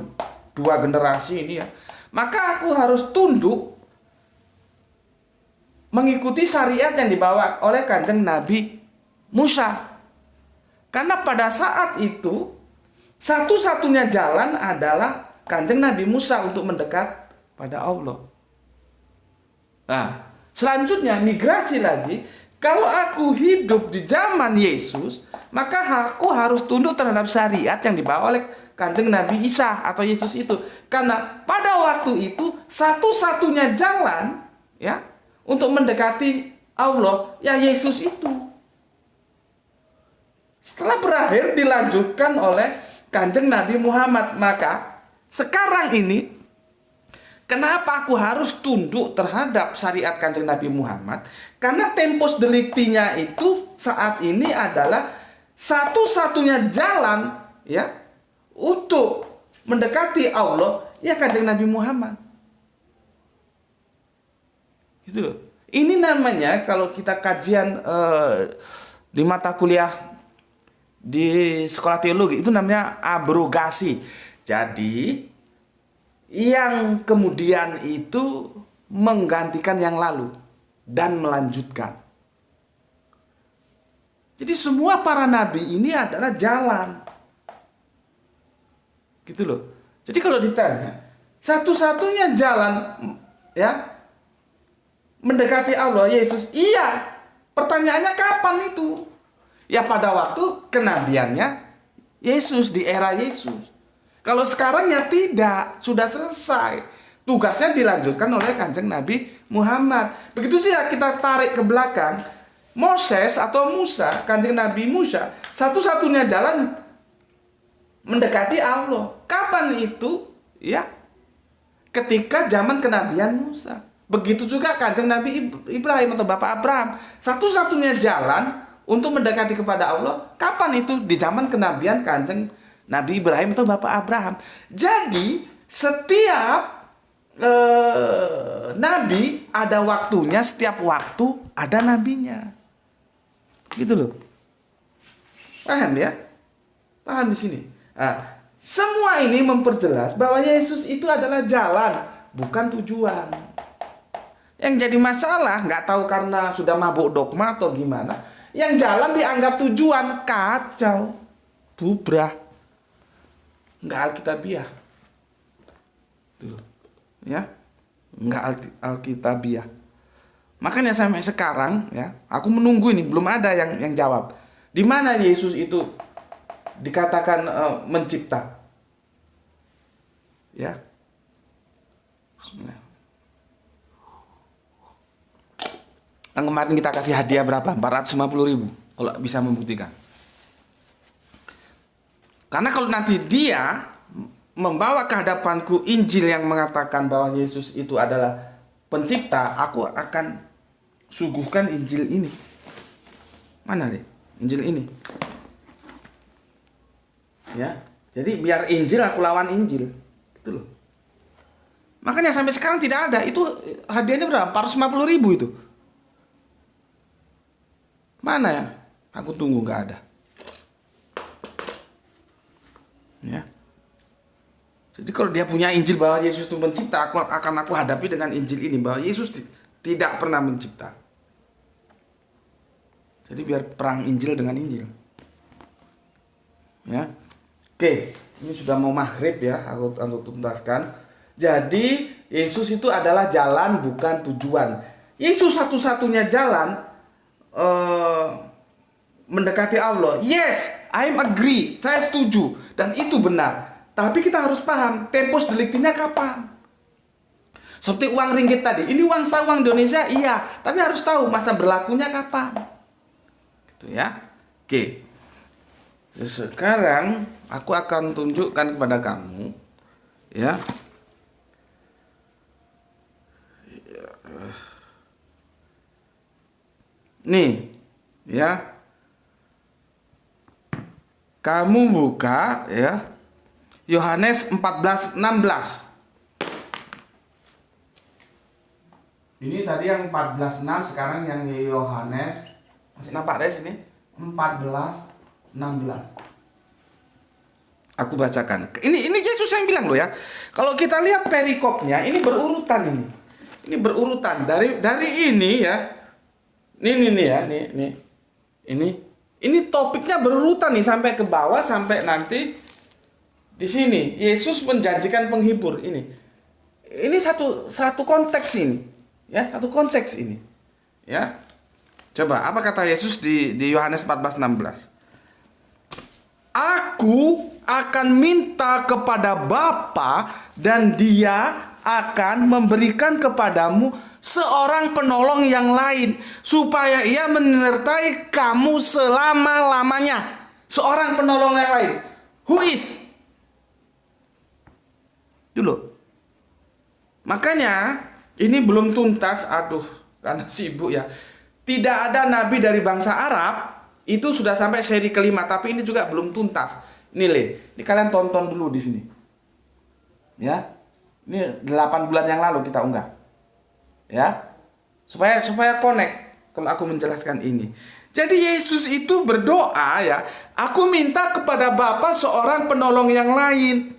2 generasi ini ya, maka aku harus tunduk mengikuti syariat yang dibawa oleh Kanjeng Nabi Musa. Karena pada saat itu satu-satunya jalan adalah Kanjeng Nabi Musa untuk mendekat pada Allah. Nah, selanjutnya migrasi lagi. Kalau aku hidup di zaman Yesus, maka aku harus tunduk terhadap syariat yang dibawa oleh Kanjeng Nabi Isa atau Yesus itu. Karena pada waktu itu satu-satunya jalan ya untuk mendekati Allah ya Yesus itu. Setelah berakhir dilanjutkan oleh Kanjeng Nabi Muhammad. Maka sekarang ini kenapa aku harus tunduk terhadap syariat Kanjeng Nabi Muhammad? Karena tempus delictinya itu saat ini adalah satu-satunya jalan ya untuk mendekati Allah ya Kanjeng Nabi Muhammad. Gitu loh. Ini namanya kalau kita kajian di mata kuliah di sekolah teologi itu namanya abrogasi. Jadi yang kemudian itu menggantikan yang lalu dan melanjutkan. Jadi semua para nabi ini adalah jalan. Gitu loh. Jadi kalau ditanya, satu-satunya jalan ya mendekati Allah Yesus, iya. Pertanyaannya kapan itu? Ya pada waktu kenabiannya Yesus, di era Yesus. Kalau sekarang ya tidak, sudah selesai. Tugasnya dilanjutkan oleh Kanjeng Nabi Muhammad. Begitu saja kita tarik ke belakang, Moses atau Musa, Kanjeng Nabi Musa, satu-satunya jalan mendekati Allah. Kapan itu? Ya, ketika zaman kenabian Musa. Begitu juga Kanjeng Nabi Ibrahim atau Bapak Abraham. Satu-satunya jalan untuk mendekati kepada Allah, kapan itu? Di zaman kenabian Kanjeng Nabi Ibrahim atau Bapak Abraham. Jadi setiap nabi ada waktunya, setiap waktu ada nabinya. Gitu loh. Paham ya? Paham di sini. Nah, semua ini memperjelas bahwa Yesus itu adalah jalan, bukan tujuan. Yang jadi masalah, nggak tahu karena sudah mabuk dogma atau gimana, yang jalan dianggap tujuan, kacau, bubrah, nggak alkitabiah, tuh, ya, nggak alkitabiah. Makanya sampai sekarang, ya, aku menunggu ini belum ada yang jawab. Di mana Yesus itu dikatakan mencipta, ya. Bismillah. Yang kemarin kita kasih hadiah berapa? 450.000 kalau bisa membuktikan. Karena kalau nanti dia membawa ke hadapanku Injil yang mengatakan bahwa Yesus itu adalah pencipta, aku akan suguhkan Injil ini. Mana nih? Injil ini. Ya. Jadi biar Injil aku lawan Injil. Gitu loh. Makanya sampai sekarang tidak ada. Itu hadiahnya berapa? 450.000 itu. Mana ya? Aku tunggu, nggak ada. Ya. Jadi kalau dia punya Injil bahwa Yesus itu mencipta, aku hadapi dengan Injil ini bahwa Yesus tidak pernah mencipta. Jadi biar perang Injil dengan Injil. Ya. Oke, ini sudah mau maghrib ya, aku tuntaskan. Jadi Yesus itu adalah jalan bukan tujuan. Yesus satu-satunya jalan mendekati Allah. Yes, I'm agree. Saya setuju dan itu benar. Tapi kita harus paham tempus delictinya kapan. Seperti uang ringgit tadi. Ini uang sah, uang Indonesia, iya. Tapi harus tahu masa berlakunya kapan. Gitu ya. Oke. Sekarang aku akan tunjukkan kepada kamu, ya. Nih, ya. Kamu buka ya. Yohanes 14:16. Ini tadi yang 14:6, sekarang yang Yohanes. Masih nampak deh sini? 14:16. Aku bacakan. Ini Yesus yang bilang loh ya. Kalau kita lihat perikopnya, ini berurutan ini. Ini berurutan dari ini ya. Ini ya, ini topiknya berurutan nih sampai ke bawah sampai nanti di sini Yesus menjanjikan penghibur ini. Ini satu konteks ini, ya, satu konteks ini. Ya. Coba apa kata Yesus di Yohanes 14:16? Aku akan minta kepada Bapa dan Dia akan memberikan kepadamu seorang penolong yang lain supaya ia menyertai kamu selama-lamanya. Seorang penolong yang lain. Who is? Dulu. Makanya ini belum tuntas, karena sibuk ya. Tidak ada nabi dari bangsa Arab, itu sudah sampai seri kelima, tapi ini juga belum tuntas. Ini kalian tonton dulu di sini. Ya. Ini 8 bulan yang lalu kita unggah. Ya. Supaya connect kalau aku menjelaskan ini. Jadi Yesus itu berdoa ya, aku minta kepada Bapa seorang penolong yang lain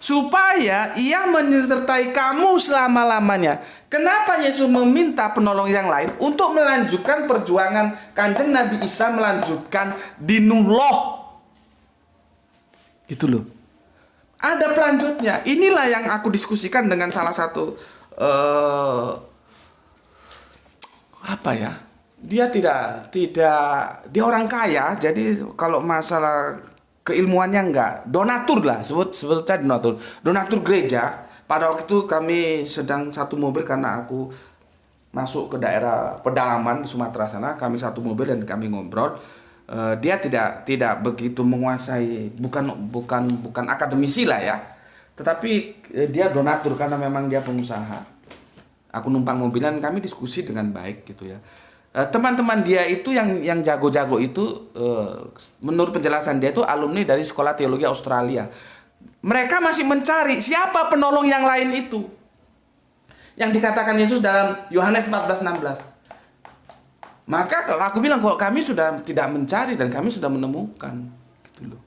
supaya ia menyertai kamu selama-lamanya. Kenapa Yesus meminta penolong yang lain? Untuk melanjutkan perjuangan Kanjeng Nabi Isa, melanjutkan dinullah. Gitu loh. Ada pelanjutnya. Inilah yang aku diskusikan dengan salah satu dia dia orang kaya, jadi kalau masalah keilmuannya enggak, donatur lah, sebutnya donatur gereja. Pada waktu itu kami sedang satu mobil karena aku masuk ke daerah pedalaman Sumatera sana, kami satu mobil dan kami ngobrol. Dia tidak begitu menguasai, bukan akademisi lah ya, tetapi dia donatur karena memang dia pengusaha. Aku numpang mobilan, kami diskusi dengan baik gitu ya. Teman-teman dia itu yang jago-jago itu, menurut penjelasan dia itu alumni dari Sekolah Teologi Australia. Mereka masih mencari siapa penolong yang lain itu, yang dikatakan Yesus dalam Yohanes 14:16. Maka kalau aku bilang kok kami sudah tidak mencari dan kami sudah menemukan, gitu loh.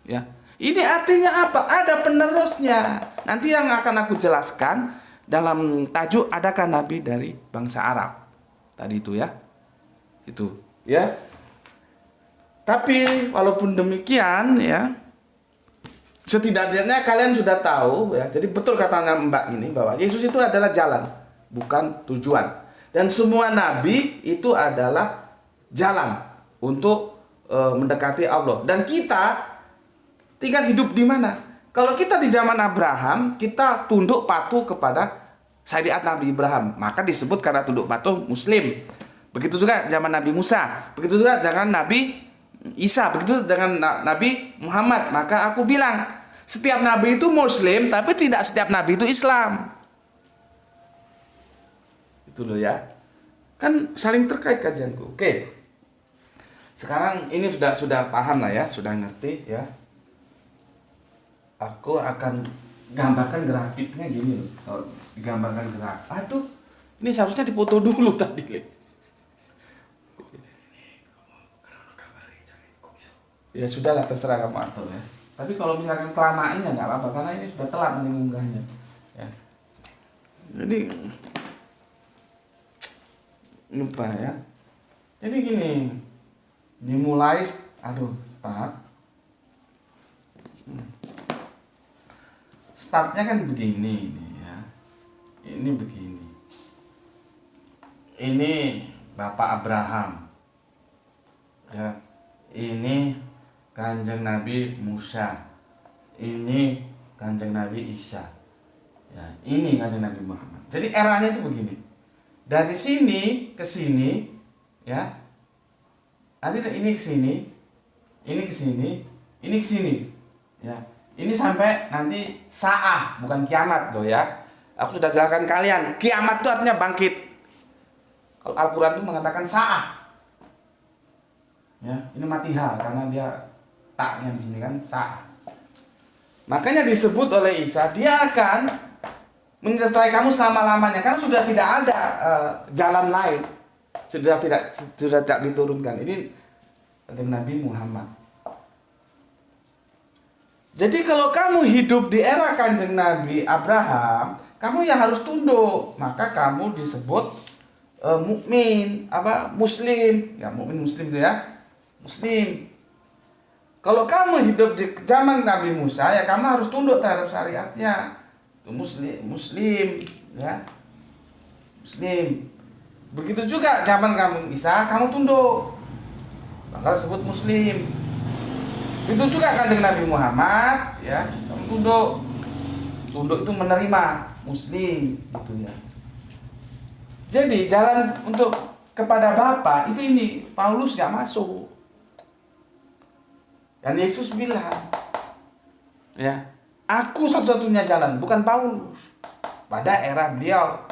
Ya, ini artinya apa? Ada penerusnya. Nanti yang akan aku jelaskan dalam tajuk adakah nabi dari bangsa Arab tadi itu ya. Itu ya. Tapi walaupun demikian ya, setidaknya kalian sudah tahu ya. Jadi betul kata Mbak ini bahwa Yesus itu adalah jalan, bukan tujuan. Dan semua nabi itu adalah jalan untuk mendekati Allah. Dan kita tinggal hidup di mana? Kalau kita di zaman Abraham, kita tunduk patuh kepada syariat Nabi Ibrahim, maka disebut karena tunduk patuh Muslim. Begitu juga zaman Nabi Musa, begitu juga dengan Nabi Isa, begitu dengan Nabi Muhammad. Maka aku bilang, setiap Nabi itu Muslim, tapi tidak setiap Nabi itu Islam. Itu loh ya. Kan saling terkait kajianku. Oke. Sekarang ini sudah paham lah ya, sudah ngerti ya. Aku akan gambarkan grafiknya gini loh. Kalau digambarkan grafik, ini seharusnya dipoto dulu tadi. Ya sudahlah, terserah kamu atur ya. Tapi kalau misalkan kelamaan ya nggak apa-apa, karena ini sudah telat mengunggahnya. Ya. Jadi lupa ya. Jadi gini, dimulai, start. Startnya kan begini nih ya. Ini begini. Ini Bapak Abraham. Ya. Ini Kanjeng Nabi Musa. Ini Kanjeng Nabi Isa. Ya, ini Kanjeng Nabi Muhammad. Jadi eranya itu begini. Dari sini ke sini ya. Nanti ini ke sini, ini ke sini, ini ke sini. Ya. Ini sampai nanti sa'ah, bukan kiamat loh ya. Aku sudah jelaskan kalian, kiamat itu artinya bangkit. Kalau Al-Quran itu mengatakan sa'ah. Ya, ini matiha karena dia taknya di sini kan sa'ah. Makanya disebut oleh Isa, dia akan menyertai kamu selama-lamanya karena sudah tidak ada jalan lain. Sudah tidak diturunkan. Ini Kanjeng Nabi Muhammad. Jadi kalau kamu hidup di era Kanjeng Nabi Abraham, kamu yang harus tunduk, maka kamu disebut mukmin, Muslim, ya mukmin Muslim ya, Muslim. Kalau kamu hidup di zaman Nabi Musa, ya kamu harus tunduk terhadap syariatnya, itu Muslim, ya, Muslim. Begitu juga zaman kamu Isa, kamu tunduk, maka disebut Muslim. Itu juga kanjeng Nabi Muhammad ya, tunduk. Tunduk itu menerima muslim gitu ya. Jadi jalan untuk kepada Bapa itu ini Paulus nggak masuk. Dan Yesus bilang, ya, aku satu-satunya jalan, bukan Paulus. Pada era beliau,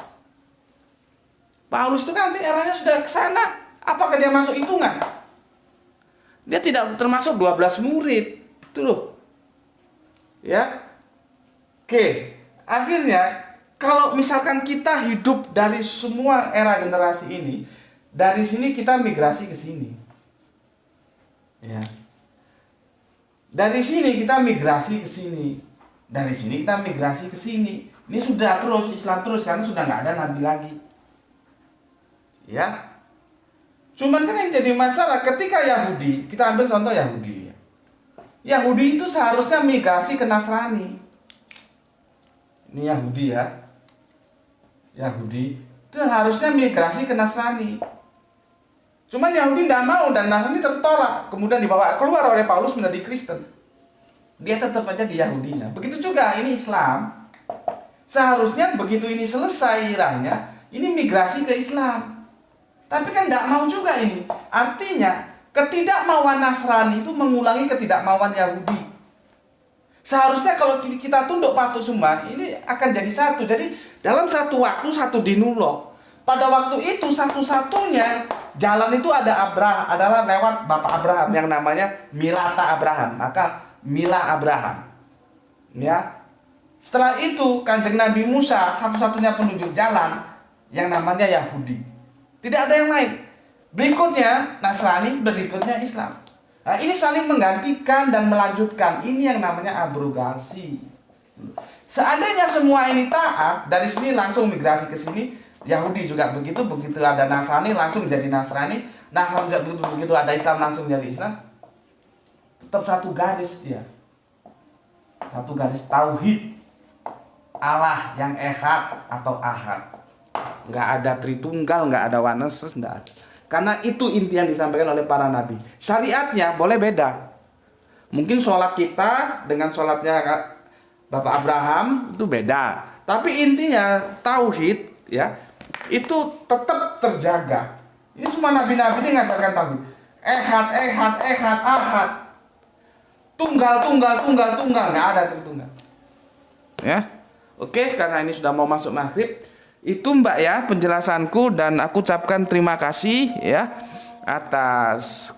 Paulus itu kan nanti eranya sudah ke sana. Apakah dia masuk hitungan? Dia tidak termasuk 12 murid. Itu loh. Ya. Oke. Akhirnya kalau misalkan kita hidup dari semua era generasi ini, dari sini kita migrasi ke sini. Ya. Dari sini kita migrasi ke sini. Dari sini kita migrasi ke sini. Ini sudah terus Islam terus karena sudah nggak ada nabi lagi. Ya. Cuman kan yang jadi masalah ketika Yahudi, kita ambil contoh Yahudi. Yahudi itu seharusnya migrasi ke Nasrani. Ini Yahudi ya. Yahudi itu harusnya migrasi ke Nasrani. Cuman Yahudi tidak mau dan Nasrani tertolak. Kemudian dibawa keluar oleh Paulus menjadi Kristen. Dia tetap aja di Yahudinya. Begitu juga ini Islam. Seharusnya begitu ini selesai irahnya, ini migrasi ke Islam. Tapi kan tidak mau juga ini. Artinya ketidakmauan Nasrani itu mengulangi ketidakmauan Yahudi. Seharusnya kalau kita tunduk patuh semua, ini akan jadi satu. Jadi dalam satu waktu satu dinullah. Pada waktu itu satu-satunya jalan itu adalah lewat Bapak Abraham yang namanya Milata Abraham. Maka Mila Abraham. Ya. Setelah itu Kanjeng Nabi Musa satu-satunya penunjuk jalan yang namanya Yahudi. Tidak ada yang lain. Berikutnya Nasrani, berikutnya Islam. Nah, ini saling menggantikan dan melanjutkan. Ini yang namanya abrogasi. Seandainya semua ini taat, dari sini langsung migrasi ke sini, Yahudi juga begitu. Begitu ada Nasrani langsung jadi Nasrani. Begitu ada Islam langsung jadi Islam. Tetap satu garis dia. Satu garis tauhid. Allah yang ehad atau ahad. Nggak ada Tritunggal, nggak ada Oneness, nggak ada. Karena itu inti yang disampaikan oleh para nabi. Syariatnya boleh beda. Mungkin sholat kita dengan sholatnya Bapak Abraham itu beda. Tapi intinya tauhid ya itu tetap terjaga. Ini semua nabi-nabi ini mengajarkan tauhid. Ehad, ahad. Tunggal, nggak ada Tritunggal. Ya, oke, karena ini sudah mau masuk maghrib. Itu Mbak ya penjelasanku dan aku ucapkan terima kasih ya atas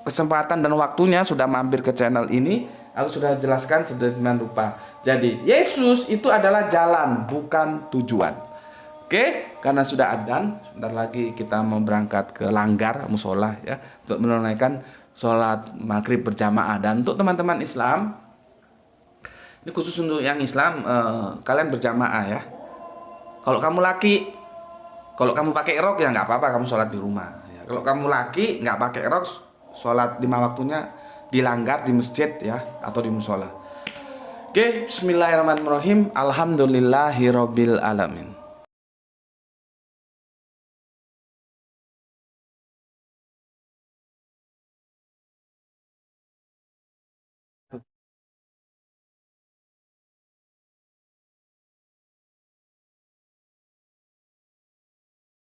kesempatan dan waktunya sudah mampir ke channel ini. Aku sudah jelaskan sedemikian rupa. Jadi Yesus itu adalah jalan bukan tujuan. Oke, karena sudah adzan, sebentar lagi kita mau berangkat ke Langgar musola ya untuk menunaikan sholat maghrib berjamaah. Dan untuk teman-teman Islam, ini khusus untuk yang Islam, kalian berjamaah ya. Kalau kamu laki, kalau kamu pakai rok ya nggak apa-apa, kamu sholat di rumah. Ya, kalau kamu laki nggak pakai rok, sholat 5 waktunya di Langgar, di masjid ya, atau di musola. Oke, bismillahirrahmanirrahim. Alhamdulillahirobbil alamin.